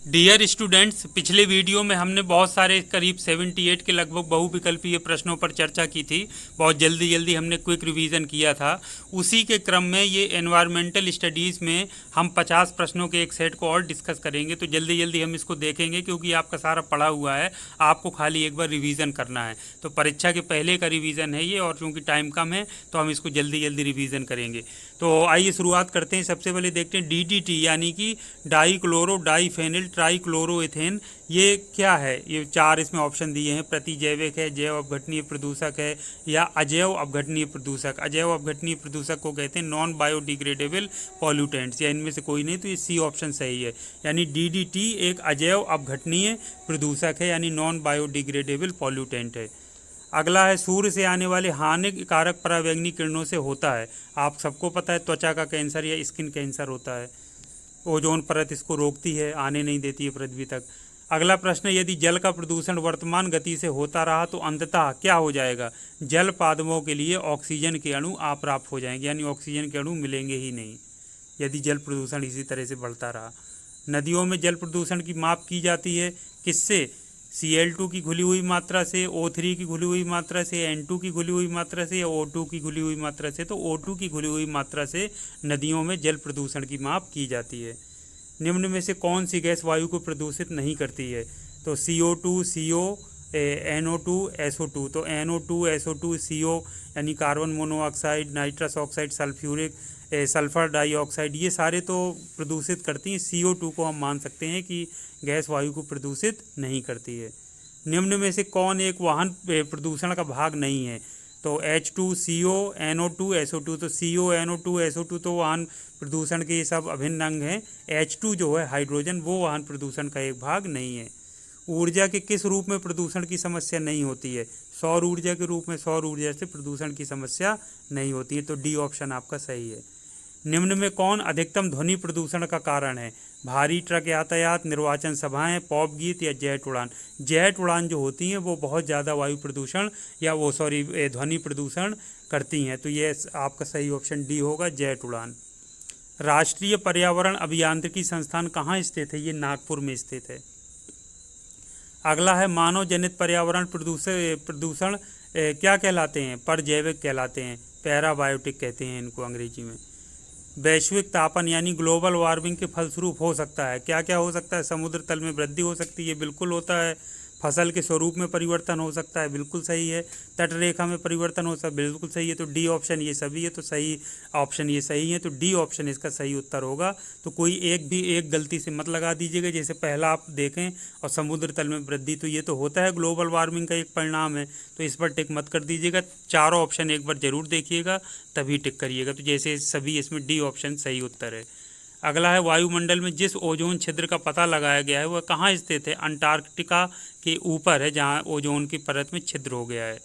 Dear students, पिछले video में हमने बहुत सारे करीब 78 के लगभग बहुविकल्पीय प्रश्नों पर चर्चा की थी। बहुत जल्दी जल्दी हमने क्विक रिवीजन किया था। उसी के क्रम में ये एनवायरमेंटल स्टडीज़ में हम 50 प्रश्नों के एक सेट को और डिस्कस करेंगे। तो जल्दी जल्दी हम इसको देखेंगे क्योंकि आपका सारा पढ़ा हुआ है, आपको खाली एक बार रिवीजन करना है। तो परीक्षा के पहले का रिवीजन है ये, और चूँकि टाइम कम है तो हम इसको जल्दी जल्दी रिवीजन करेंगे। तो आइए शुरुआत करते हैं। सबसे पहले देखते हैं DDT यानी कि डाईक्लोरो डाईफेनिल ट्राईक्लोरोएथेन। ये क्या है? ये चार इसमें ऑप्शन दिए हैं। प्रतिजैविक है, जैव अपघटनीय प्रदूषक है, या अजैव अपघटनीय प्रदूषक। अजैव अपघटनीय प्रदूषक को कहते हैं नॉन बायोडिग्रेडेबल पॉल्यूटेंट्स, या इनमें से कोई नहीं, तो ये सी ऑप्शन सही है। यानी DDT एक अजैव अपघटनीय प्रदूषक है, यानी नॉन बायोडिग्रेडेबल पॉल्यूटेंट है। अगला है सूर्य से आने वाले हानिकारक पराबैंगनी किरणों से होता है। आप सबको पता है त्वचा का कैंसर या स्किन कैंसर होता है। ओजोन परत इसको रोकती है, आने नहीं देती है पृथ्वी तक। अगला प्रश्न है, यदि जल का प्रदूषण वर्तमान गति से होता रहा तो अंततः क्या हो जाएगा? जल पादपों के लिए ऑक्सीजन के अणु अप्राप्त हो जाएंगे, यानी ऑक्सीजन के अणु मिलेंगे ही नहीं यदि जल प्रदूषण इसी तरह से बढ़ता रहा। नदियों में जल प्रदूषण की माप की जाती है किससे? Cl2 की घुली हुई मात्रा से, O3 की घुली हुई मात्रा से, N2 की घुली हुई मात्रा से, या O2 की घुली हुई मात्रा से। तो O2 की घुली हुई मात्रा से नदियों में जल प्रदूषण की माप की जाती है। निम्न में से कौन सी गैस वायु को प्रदूषित नहीं करती है? तो CO2, CO, NO2, SO2। तो NO2, SO2, CO यानी carbon monoxide, nitrous oxide, sulphuric sulphur dioxide, ये सारे तो प्रदूषित करती हैं। CO2 को हम मान सकते हैं कि गैस वायु को प्रदूषित नहीं करती है। निम्न में से कौन एक वाहन प्रदूषण का भाग नहीं है? तो H2CO, NO2, SO2। तो CO, NO2, SO2 तो वाहन प्रदूषण के सब अभिन्न अंग हैं। H2 जो है हाइड्रोजन, वो वाहन प्रदूषण का एक भाग नहीं है। ऊर्जा के किस रूप में प्रदूषण की समस्या नहीं होती है? सौर ऊर्जा के रूप में सौर ऊर्जा से प्रदूषण की समस्या नहीं होती है। तो डी ऑप्शन आपका सही है। निम्न में कौन अधिकतम ध्वनि प्रदूषण का कारण है? भारी ट्रक यातायात, निर्वाचन सभाएं, पॉप गीत, या जेट उड़ान। जेट उड़ान जो होती हैं वो बहुत ज़्यादा वायु प्रदूषण या ध्वनि प्रदूषण करती हैं। तो ये आपका सही ऑप्शन डी होगा, जेट उड़ान। राष्ट्रीय पर्यावरण अभियांत्रिकी संस्थान कहाँ स्थित है? ये नागपुर में स्थित है। अगला है मानव जनित पर्यावरण प्रदूषण क्या कहलाते हैं? परजैविक कहलाते हैं, पैराबायोटिक कहते हैं इनको अंग्रेजी में। वैश्विक तापन यानी ग्लोबल वार्मिंग के फलस्वरूप हो सकता है क्या क्या हो सकता है? समुद्र तल में वृद्धि हो सकती है, बिल्कुल होता है। फसल के स्वरूप में परिवर्तन हो सकता है, बिल्कुल सही है। तट रेखा में परिवर्तन हो सकता है, बिल्कुल सही है। तो डी ऑप्शन ये सभी है, तो सही ऑप्शन ये सही है। तो डी ऑप्शन इसका सही उत्तर होगा। तो कोई एक गलती से मत लगा दीजिएगा। जैसे पहला आप देखें और समुद्र तल में वृद्धि, तो ये तो होता है, ग्लोबल वार्मिंग का एक परिणाम है, तो इस पर टिक मत कर दीजिएगा। चारों ऑप्शन एक बार जरूर देखिएगा तभी टिक करिएगा। तो जैसे सभी इसमें डी ऑप्शन सही उत्तर है। अगला है वायुमंडल में जिस ओजोन छिद्र का पता लगाया गया है वह कहाँ स्थित है? अंटार्कटिका के ऊपर है, जहाँ ओजोन की परत में छिद्र हो गया है।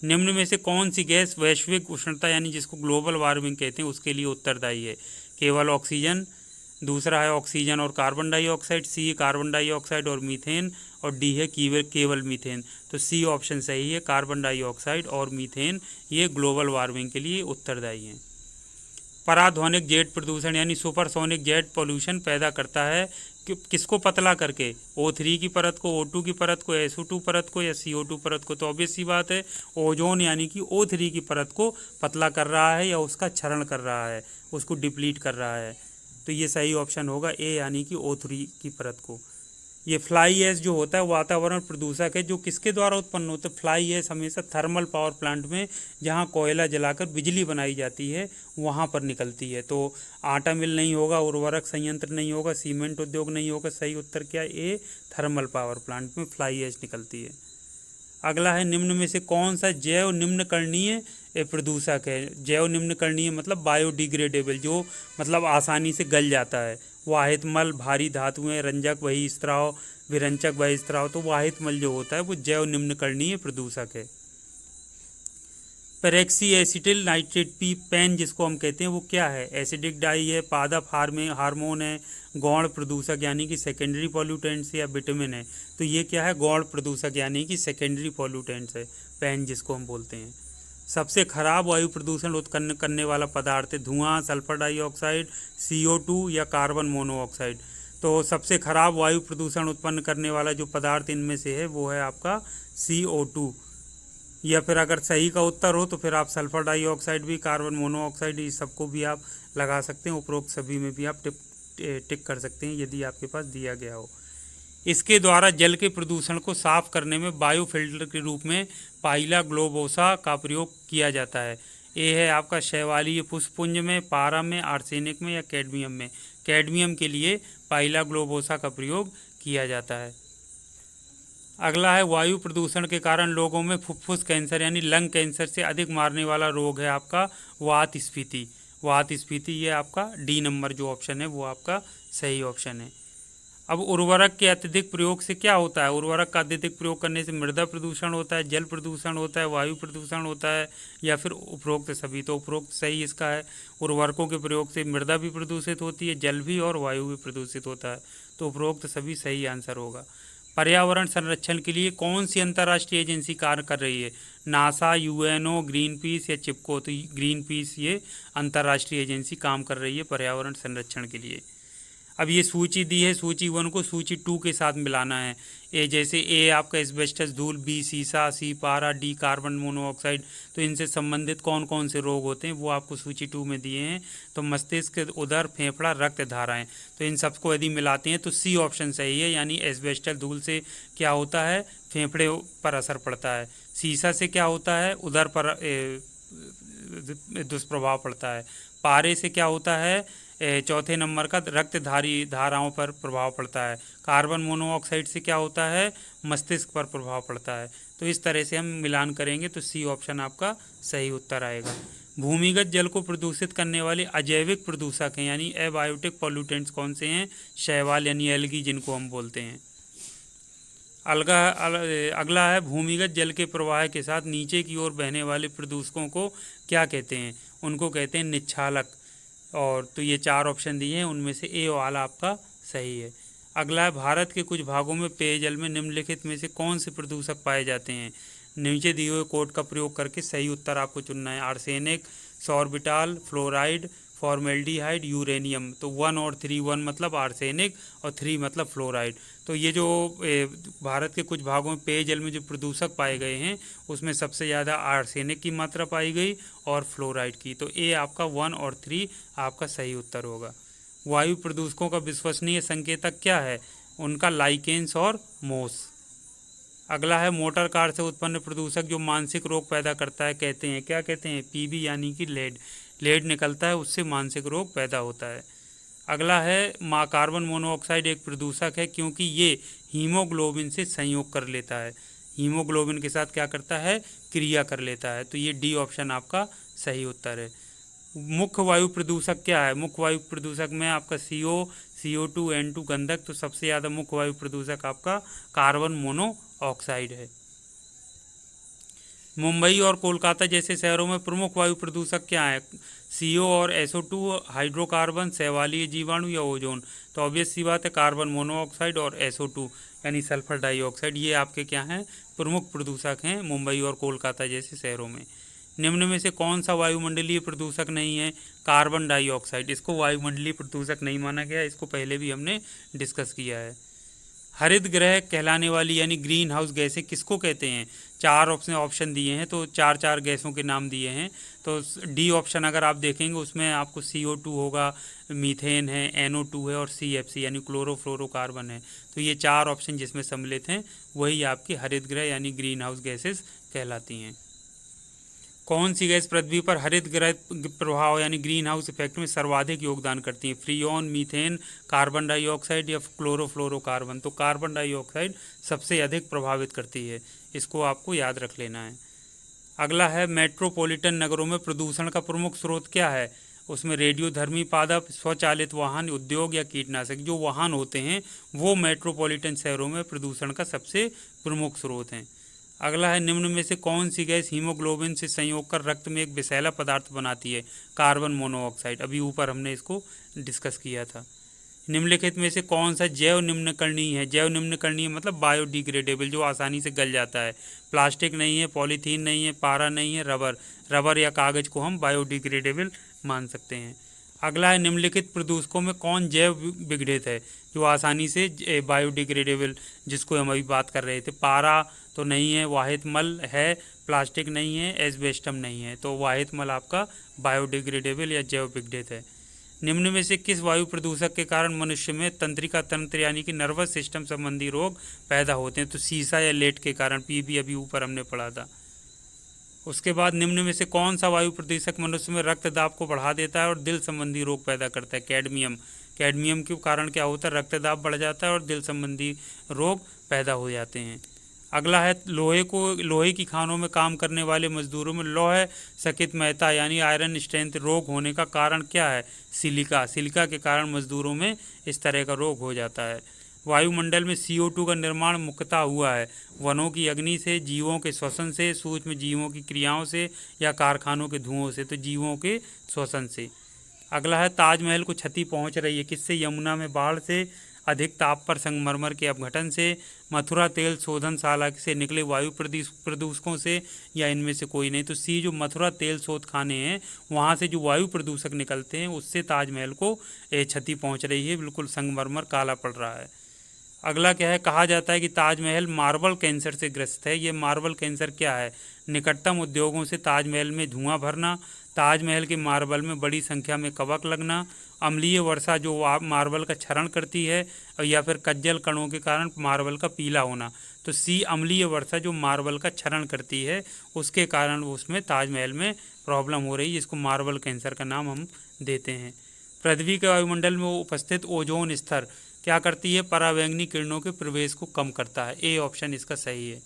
निम्न में से कौन सी गैस वैश्विक उष्णता यानी जिसको ग्लोबल वार्मिंग कहते हैं उसके लिए उत्तरदायी है? केवल ऑक्सीजन, दूसरा है ऑक्सीजन और कार्बन डाइऑक्साइड, सी कार्बन डाइऑक्साइड और मीथेन, और डी है केवल मीथेन। तो सी ऑप्शन सही है, कार्बन डाइऑक्साइड और मीथेन ये ग्लोबल वार्मिंग के लिए उत्तरदायी हैं। पराध्वनिक जेट प्रदूषण यानी सुपरसोनिक जेट पोल्यूशन पैदा करता है किसको पतला करके? O3 की परत को, O2 की परत को, SO2 परत को, या CO2 परत को। तो ऑब्वियस सी बात है, ओजोन यानी कि O3 की परत को पतला कर रहा है या उसका क्षरण कर रहा है, उसको डिप्लीट कर रहा है। तो ये सही ऑप्शन होगा ए, यानी कि O3 की परत को। ये फ्लाई ऐश जो होता है वातावरण प्रदूषक है, जो किसके द्वारा उत्पन्न होता है? फ्लाई ऐश हमेशा थर्मल पावर प्लांट में, जहाँ कोयला जलाकर बिजली बनाई जाती है, वहाँ पर निकलती है। तो आटा मिल नहीं होगा, उर्वरक संयंत्र नहीं होगा, सीमेंट उद्योग नहीं होगा। सही उत्तर क्या है? ए, थर्मल पावर प्लांट में फ्लाई ऐश निकलती है। अगला है निम्न में से कौन सा जैव निम्नकरणीय प्रदूषक है? जैव निम्नकरणीय मतलब बायोडिग्रेडेबल, जो मतलब आसानी से गल जाता है। वाहित मल, भारी धातुएं, रंजक बहिस्त्राव, विरंचक बहिस्त्राव। तो वाहित मल जो होता है वो जैव निम्नकरणीय प्रदूषक है। पेरेक्सी एसिटिल नाइट्रेट पेन जिसको हम कहते हैं वो क्या है? एसिडिक डाई है, पादप हार्मोन है, गौण प्रदूषक यानी कि सेकेंडरी पॉल्यूटेंट्स, या विटामिन है। तो ये क्या है? गौण प्रदूषक यानी कि सेकेंडरी पॉल्यूटेंट्स है, पेन जिसको हम बोलते हैं। सबसे खराब वायु प्रदूषण उत्पन्न करने वाला पदार्थ है धुआं, सल्फर डाइऑक्साइड, CO2 या कार्बन मोनोऑक्साइड। तो सबसे खराब वायु प्रदूषण उत्पन्न करने वाला जो पदार्थ इनमें से है वो है आपका CO2। या फिर अगर सही का उत्तर हो तो फिर आप सल्फर डाइऑक्साइड भी, कार्बन मोनोऑक्साइड, इस सबको भी आप लगा सकते हैं। उपरोक्त सभी में भी आप टिक कर सकते हैं यदि आपके पास दिया गया हो। इसके द्वारा जल के प्रदूषण को साफ करने में बायोफिल्टर के रूप में पाइला ग्लोबोसा का प्रयोग किया जाता है। ये है आपका शैवालीय पुष्पपुंज में, पारा में, आर्सेनिक में या कैडमियम में। कैडमियम के लिए पाइला ग्लोबोसा का प्रयोग किया जाता है। अगला है वायु प्रदूषण के कारण लोगों में फुफ्फुस कैंसर यानी लंग कैंसर से अधिक मारने वाला रोग है आपका वात स्फीति। वात स्फीति ये आपका डी नंबर जो ऑप्शन है वो आपका सही ऑप्शन है। अब उर्वरक के अत्यधिक प्रयोग से क्या होता है? उर्वरक का अत्यधिक प्रयोग करने से मृदा प्रदूषण होता है, जल प्रदूषण होता है, वायु प्रदूषण होता है या फिर उपरोक्त सभी। तो उपरोक्त सही इसका है। उर्वरकों के प्रयोग से मृदा भी प्रदूषित होती है, जल भी और वायु भी प्रदूषित होता है। तो उपरोक्त सभी सही आंसर होगा। पर्यावरण संरक्षण के लिए कौन सी अंतर्राष्ट्रीय एजेंसी कार्य कर रही है? नासा, यूएनओ, ग्रीन पीस या चिपको? तो ग्रीन पीस ये अंतर्राष्ट्रीय एजेंसी काम कर रही है पर्यावरण संरक्षण के लिए। अब ये सूची दी है, सूची 1 को सूची 2 के साथ मिलाना है। ए जैसे ए आपका एस्बेस्टस धूल, बी सीसा, सी पारा, डी कार्बन मोनोऑक्साइड। तो इनसे संबंधित कौन कौन से रोग होते हैं वो आपको सूची 2 में दिए हैं। तो मस्तिष्क, उदर, फेफड़ा, रक्त धाराएं। तो इन सबको यदि मिलाते हैं तो सी ऑप्शन सही है, यानी एस्बेस्टस धूल से क्या होता है? फेफड़े पर असर पड़ता है। सीसा से क्या होता है? उदर पर दुष्प्रभाव पड़ता है। पारे से क्या होता है? चौथे नंबर का रक्त धाराओं पर प्रभाव पड़ता है। कार्बन मोनोऑक्साइड से क्या होता है? मस्तिष्क पर प्रभाव पड़ता है। तो इस तरह से हम मिलान करेंगे तो सी ऑप्शन आपका सही उत्तर आएगा। भूमिगत जल को प्रदूषित करने वाले अजैविक प्रदूषक हैं यानी एबायोटिक पॉल्यूटेंट्स कौन से हैं? शैवाल यानी एल्गी जिनको हम बोलते हैं। अगला है भूमिगत जल के प्रवाह के साथ नीचे की ओर बहने वाले प्रदूषकों को क्या कहते हैं? उनको कहते हैं निच्छालक। और तो ये 4 ऑप्शन दिए हैं, उनमें से ए वाला आपका सही है। अगला है भारत के कुछ भागों में पेयजल में निम्नलिखित में से कौन से प्रदूषक पाए जाते हैं? नीचे दिए हुए कोड का प्रयोग करके सही उत्तर आपको चुनना है। Arsenic, sorbitol, fluoride, formaldehyde, uranium. तो 1 और 3, 1 मतलब आर्सेनिक और 3 मतलब फ्लोराइड। तो ये जो भारत के कुछ भागों में पेयजल में जो प्रदूषक पाए गए हैं उसमें सबसे ज़्यादा आर्सेनिक की मात्रा पाई गई और फ्लोराइड की। तो ए आपका 1 और 3 आपका सही उत्तर होगा। वायु प्रदूषकों का विश्वसनीय संकेतक क्या है? उनका लाइकेंस और मोस। अगला है मोटर कार से उत्पन्न प्रदूषक जो मानसिक रोग पैदा करता है कहते हैं, क्या कहते हैं? पीबी यानी कि लेड निकलता है, उससे मानसिक रोग पैदा होता है। अगला है कार्बन मोनोऑक्साइड एक प्रदूषक है क्योंकि ये हीमोग्लोबिन से संयोग कर लेता है। हीमोग्लोबिन के साथ क्या करता है? क्रिया कर लेता है। तो ये डी ऑप्शन आपका सही उत्तर है। मुख्य वायु प्रदूषक क्या है? मुख्य वायु प्रदूषक में आपका CO2, N2 गंधक। तो सबसे ज़्यादा मुख्य वायु प्रदूषक आपका कार्बन मोनोऑक्साइड है। मुंबई और कोलकाता जैसे शहरों में प्रमुख वायु प्रदूषक क्या है? CO और SO2, हाइड्रोकार्बन, शैवालीय जीवाणु या ओजोन। तो ऑब्वियस सी बात है कार्बन मोनोऑक्साइड और SO2 यानी सल्फर डाइऑक्साइड, ये आपके क्या हैं? प्रमुख प्रदूषक हैं मुंबई और कोलकाता जैसे शहरों में। निम्न में से कौन सा वायुमंडलीय प्रदूषक नहीं है? Carbon dioxide. इसको वायुमंडलीय प्रदूषक नहीं माना गया, इसको पहले भी हमने डिस्कस किया है। हरित गृह कहलाने वाली यानी ग्रीन हाउस गैसें किसको कहते हैं? 4 ऑप्शन दिए हैं तो 4 गैसों के नाम दिए हैं। तो डी ऑप्शन अगर आप देखेंगे उसमें आपको CO2 होगा, मीथेन है, NO2 है और CFC यानी क्लोरोफ्लोरोकार्बन है। तो ये 4 ऑप्शन जिसमें सम्मिलित हैं वही आपकी हरित गृह यानी ग्रीन हाउस गैसेस कहलाती हैं। कौन सी गैस पृथ्वी पर हरित गृह प्रभाव यानी ग्रीन हाउस इफेक्ट में सर्वाधिक योगदान करती है? फ्रीऑन, मीथेन, कार्बन डाइऑक्साइड या क्लोरोफ्लोरोकार्बन। तो कार्बन डाइऑक्साइड सबसे अधिक प्रभावित करती है, इसको आपको याद रख लेना है। अगला है मेट्रोपॉलिटन नगरों में प्रदूषण का प्रमुख स्रोत क्या है? उसमें रेडियोधर्मी पादप, स्वचालित वाहन, उद्योग या कीटनाशक। जो वाहन होते हैं वो मेट्रोपॉलिटन शहरों में प्रदूषण का सबसे प्रमुख स्रोत हैं। अगला है निम्न में से कौन सी गैस हीमोग्लोबिन से संयोग कर रक्त में एक विषैला पदार्थ बनाती है? Carbon monoxide. अभी ऊपर हमने इसको डिस्कस किया था। निम्नलिखित में से कौन सा जैव निम्नकरणीय है? जैव निम्नकरणीय मतलब बायोडिग्रेडेबल, जो आसानी से गल जाता है। प्लास्टिक नहीं है, पॉलीथीन नहीं है, पारा नहीं है, रबर या कागज़ को हम बायोडिग्रेडेबल मान सकते हैं। अगला है निम्नलिखित प्रदूषकों में कौन जैव विघटित है जो आसानी से बायोडिग्रेडेबल, जिसको हम अभी बात कर रहे थे। पारा तो नहीं है, वाहित मल है, प्लास्टिक नहीं है, एस्बेस्टम नहीं है। तो वाहित मल आपका बायोडिग्रेडेबल या जैव विघटित है। निम्न में से किस वायु प्रदूषक के कारण मनुष्य में तंत्रिका तंत्र यानी कि नर्वस सिस्टम संबंधी रोग पैदा होते हैं। तो सीसा या लेड के कारण, पीबी अभी ऊपर हमने पढ़ा था। उसके बाद निम्न में से कौन सा वायु प्रदूषक मनुष्य में रक्त दाब को बढ़ा देता है और दिल संबंधी रोग पैदा करता है। कैडमियम। कैडमियम के कारण क्या होता है, रक्त दाब बढ़ जाता है और दिल संबंधी रोग पैदा हो जाते हैं। अगला है लोहे की खानों में काम करने वाले मजदूरों में लौह सकित महत्ता यानी आयरन स्ट्रेंथ रोग होने का कारण क्या है। सिलिका। सिलिका के कारण मजदूरों में इस तरह का रोग हो जाता है। वायुमंडल में CO2 का निर्माण मुख्यतः हुआ है वनों की अग्नि से, जीवों के श्वसन से, सूक्ष्म जीवों की क्रियाओं से या कारखानों के धुओं से। तो जीवों के श्वसन से। अगला है ताजमहल को क्षति पहुंच रही है किससे। यमुना में बाढ़ से, अधिक ताप पर संगमरमर के अपघटन से, मथुरा तेल शोधनशाला से निकले वायु प्रदूषकों से, या इनमें से कोई नहीं। तो सी जो मथुरा तेल शोध खाने हैं वहाँ से जो वायु प्रदूषक निकलते हैं उससे ताजमहल को क्षति पहुँच रही है, बिल्कुल संगमरमर काला पड़ रहा है। अगला क्या है, कहा जाता है कि ताजमहल मार्बल कैंसर से ग्रस्त है। ये मार्बल कैंसर क्या है, निकटतम उद्योगों से ताजमहल में धुआं भरना, ताजमहल के मार्बल में बड़ी संख्या में कवक लगना, अम्लीय वर्षा जो मार्बल का क्षरण करती है, या फिर कज्जल कणों के कारण मार्बल का पीला होना। तो सी अम्लीय वर्षा जो मार्बल का क्षरण करती है उसके कारण उसमें ताजमहल में प्रॉब्लम हो रही है, जिसको मार्बल कैंसर का नाम हम देते हैं। पृथ्वी के वायुमंडल में उपस्थित ओजोन स्तर क्या करती है, पराबैंगनी किरणों के प्रवेश को कम करता है। ए ऑप्शन इसका सही है।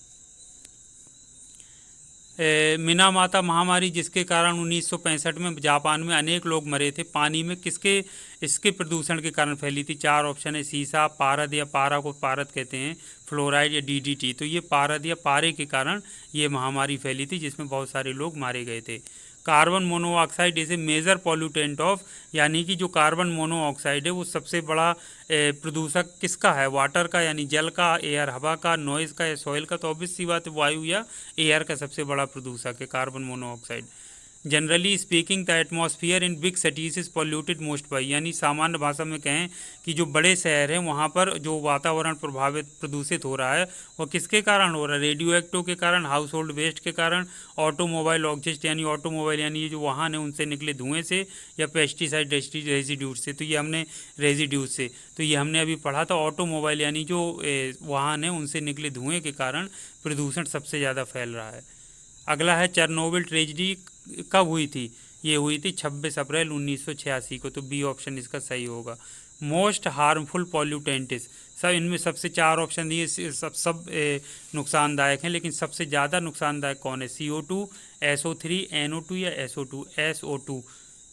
मिनामाता महामारी जिसके कारण 1965 में जापान में अनेक लोग मरे थे, पानी में इसके प्रदूषण के कारण फैली थी। 4 ऑप्शन है, सीसा, पारद या पारा को पारद कहते हैं, फ्लोराइड या DDT। तो ये पारद या पारे के कारण ये महामारी फैली थी जिसमें बहुत सारे लोग मारे गए थे। कार्बन मोनोऑक्साइड इसे मेजर पॉल्यूटेंट ऑफ, यानी कि जो कार्बन मोनोऑक्साइड है वो सबसे बड़ा प्रदूषक किसका है, वाटर का यानी जल का, एयर हवा का, नॉइज़ का या सॉइल का। तो ऑब्वियस सी बात है वायु या एयर का सबसे बड़ा प्रदूषक है carbon monoxide. Generally speaking the atmosphere in big cities is polluted most by, यानी सामान्य भाषा में कहें कि जो बड़े शहर हैं वहाँ पर जो वातावरण प्रदूषित हो रहा है वो किसके कारण हो रहा है, रेडियो एक्टिव के कारण, हाउस होल्ड वेस्ट के कारण, ऑटोमोबाइल ऑक्सिस्ट यानी ऑटोमोबाइल यानी ये जो वाहन है उनसे निकले धुएँ से, या पेस्टिसाइड रेजिड्यूज से। तो ये हमने रेजिड्यूज से, तो ये हमने अभी पढ़ा था। ऑटोमोबाइल यानी जो वाहन है उनसे निकले धुएँ के कारण प्रदूषण सबसे ज़्यादा फैल रहा है। अगला है चेरनोबिल ट्रेजिडी कब हुई थी, ये हुई थी 26 अप्रैल 1986 को। तो बी ऑप्शन इसका सही होगा। मोस्ट हार्मफुल पॉल्यूटेंट्स, सब इनमें सबसे 4 ऑप्शन दिए, सब नुकसानदायक हैं, लेकिन सबसे ज़्यादा नुकसानदायक कौन है, CO2, SO3, NO2 या SO2। SO2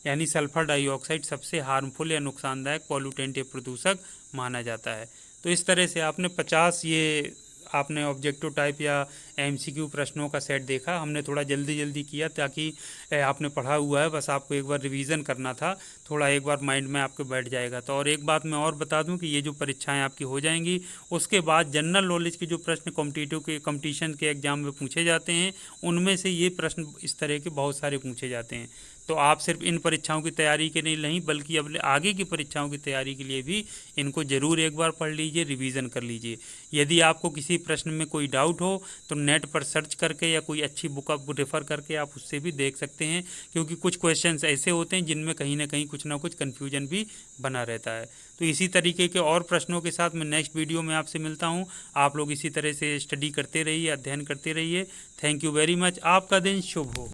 यानी सल्फर डाइऑक्साइड सबसे हार्मफुल या नुकसानदायक पॉल्यूटेंट या प्रदूषक माना जाता है। तो इस तरह से आपने 50 ये आपने ऑब्जेक्टिव टाइप या MCQ प्रश्नों का सेट देखा। हमने थोड़ा जल्दी किया ताकि आपने पढ़ा हुआ है, बस आपको एक बार रिवीजन करना था, थोड़ा एक बार माइंड में आपके बैठ जाएगा। तो और एक बात मैं और बता दूं कि ये जो परीक्षाएं आपकी हो जाएंगी उसके बाद जनरल नॉलेज के जो प्रश्न कंपटीशन के एग्जाम में पूछे जाते हैं उनमें से ये प्रश्न इस तरह के बहुत सारे पूछे जाते हैं। तो आप सिर्फ इन परीक्षाओं की तैयारी के लिए नहीं बल्कि अब आगे की परीक्षाओं की तैयारी के लिए भी इनको ज़रूर एक बार पढ़ लीजिए, रिवीजन कर लीजिए। यदि आपको किसी प्रश्न में कोई डाउट हो तो नेट पर सर्च करके या कोई अच्छी बुक आप रेफ़र करके आप उससे भी देख सकते हैं, क्योंकि कुछ क्वेश्चंस ऐसे होते हैं जिनमें कहीं ना कहीं कुछ ना कुछ कन्फ्यूजन भी बना रहता है। तो इसी तरीके के और प्रश्नों के साथ मैं नेक्स्ट वीडियो में आपसे मिलता हूँ। आप लोग इसी तरह से स्टडी करते रहिए, अध्ययन करते रहिए। Thank you very much. आपका दिन शुभ हो।